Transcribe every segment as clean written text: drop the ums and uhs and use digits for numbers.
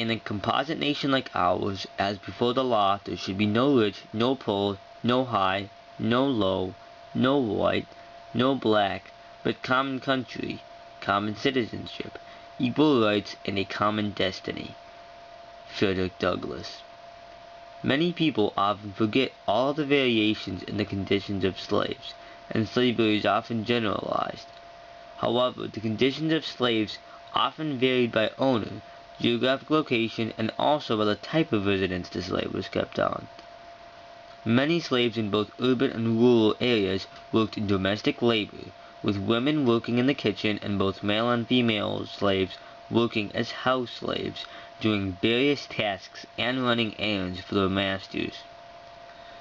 In a composite nation like ours, as before the law, there should be no rich, no poor, no high, no low, no white, no black, but common country, common citizenship, equal rights, and a common destiny. Frederick Douglass. Many people often forget all the variations in the conditions of slaves, and slavery is often generalized. However, the conditions of slaves often varied by owner, geographic location, and also by the type of residence the slave was kept on. Many slaves in both urban and rural areas worked in domestic labor, with women working in the kitchen and both male and female slaves working as house slaves, doing various tasks and running errands for their masters.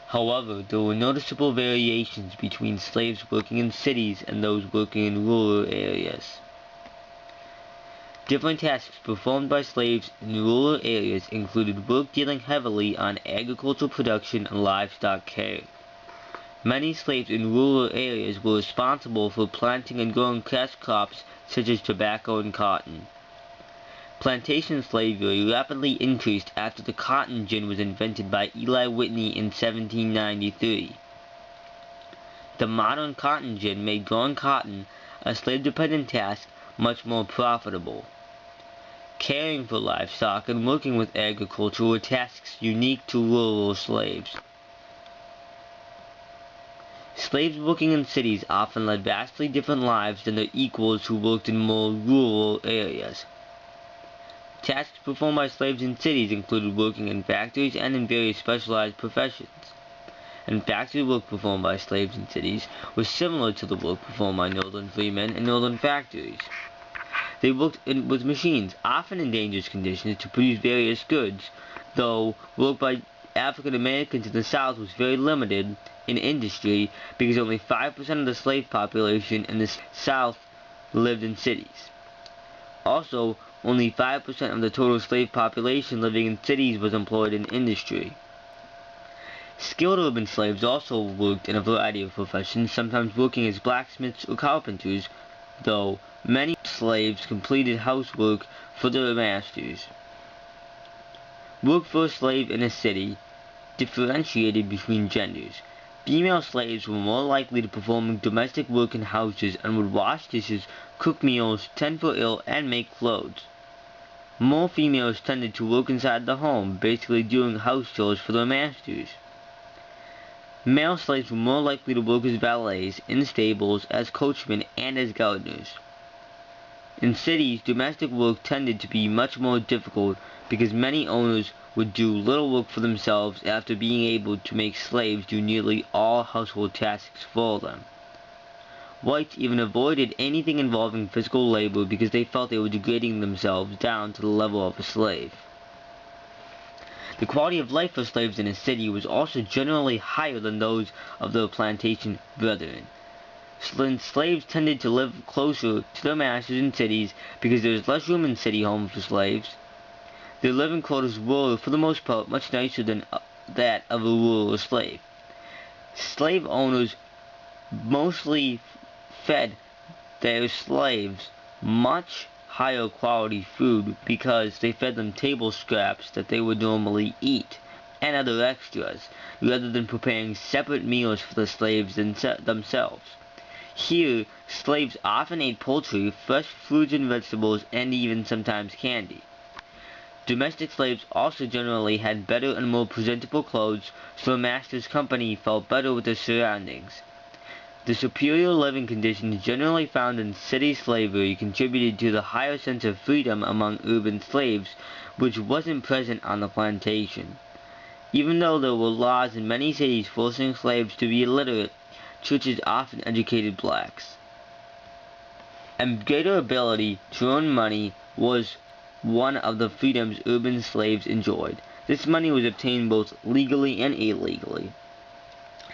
However, there were noticeable variations between slaves working in cities and those working in rural areas. Different tasks performed by slaves in rural areas included work dealing heavily on agricultural production and livestock care. Many slaves in rural areas were responsible for planting and growing cash crops such as tobacco and cotton. Plantation slavery rapidly increased after the cotton gin was invented by Eli Whitney in 1793. The modern cotton gin made growing cotton, a slave-dependent task, much more profitable. Caring for livestock and working with agriculture were tasks unique to rural slaves. Slaves working in cities often led vastly different lives than their equals who worked in more rural areas. Tasks performed by slaves in cities included working in factories and in various specialized professions. And factory work performed by slaves in cities was similar to the work performed by northern freemen in northern factories. They worked with machines, often in dangerous conditions, to produce various goods, though work by African Americans in the South was very limited in industry because only 5% of the slave population in the South lived in cities. Also, only 5% of the total slave population living in cities was employed in industry. Skilled urban slaves also worked in a variety of professions, sometimes working as blacksmiths or carpenters, though many slaves completed housework for their masters. Work for a slave in a city differentiated between genders. Female slaves were more likely to perform domestic work in houses and would wash dishes, cook meals, tend for ill, and make clothes. More females tended to work inside the home, basically doing house chores for their masters. Male slaves were more likely to work as valets, in stables, as coachmen, and as gardeners. In cities, domestic work tended to be much more difficult because many owners would do little work for themselves after being able to make slaves do nearly all household tasks for them. Whites even avoided anything involving physical labor because they felt they were degrading themselves down to the level of a slave. The quality of life for slaves in a city was also generally higher than those of their plantation brethren. Slaves tended to live closer to their masters in cities because there was less room in city homes for slaves. Their living quarters were, for the most part, much nicer than that of a rural slave. Slave owners mostly fed their slaves much higher quality food because they fed them table scraps that they would normally eat, and other extras, rather than preparing separate meals for the slaves themselves. Here, slaves often ate poultry, fresh fruits and vegetables, and even sometimes candy. Domestic slaves also generally had better and more presentable clothes, so a master's company felt better with their surroundings. The superior living conditions generally found in city slavery contributed to the higher sense of freedom among urban slaves, which wasn't present on the plantation. Even though there were laws in many cities forcing slaves to be illiterate, churches often educated blacks. And greater ability to earn money was one of the freedoms urban slaves enjoyed. This money was obtained both legally and illegally.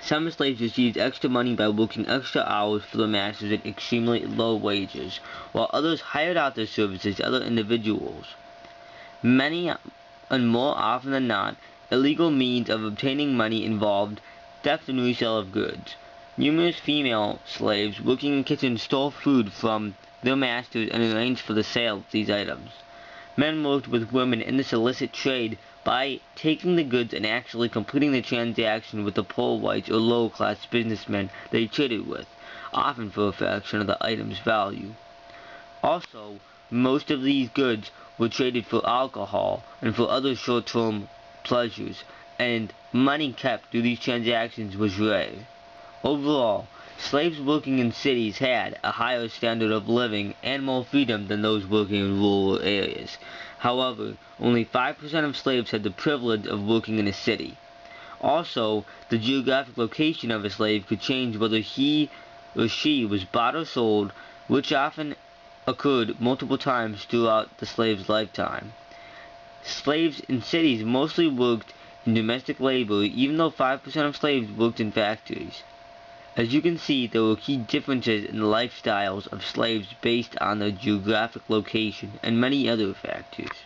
Some slaves received extra money by working extra hours for their masters at extremely low wages, while others hired out their services to other individuals. Many, and more often than not, illegal means of obtaining money involved theft and resale of goods. Numerous female slaves working in kitchens stole food from their masters and arranged for the sale of these items. Men worked with women in this illicit trade by taking the goods and actually completing the transaction with the poor whites or lower-class businessmen they traded with, often for a fraction of the item's value. Also, most of these goods were traded for alcohol and for other short-term pleasures, and money kept through these transactions was rare. Overall, slaves working in cities had a higher standard of living and more freedom than those working in rural areas. However, only 5% of slaves had the privilege of working in a city. Also, the geographic location of a slave could change whether he or she was bought or sold, which often occurred multiple times throughout the slave's lifetime. Slaves in cities mostly worked in domestic labor, even though 5% of slaves worked in factories. As you can see, there were key differences in the lifestyles of slaves based on their geographic location and many other factors.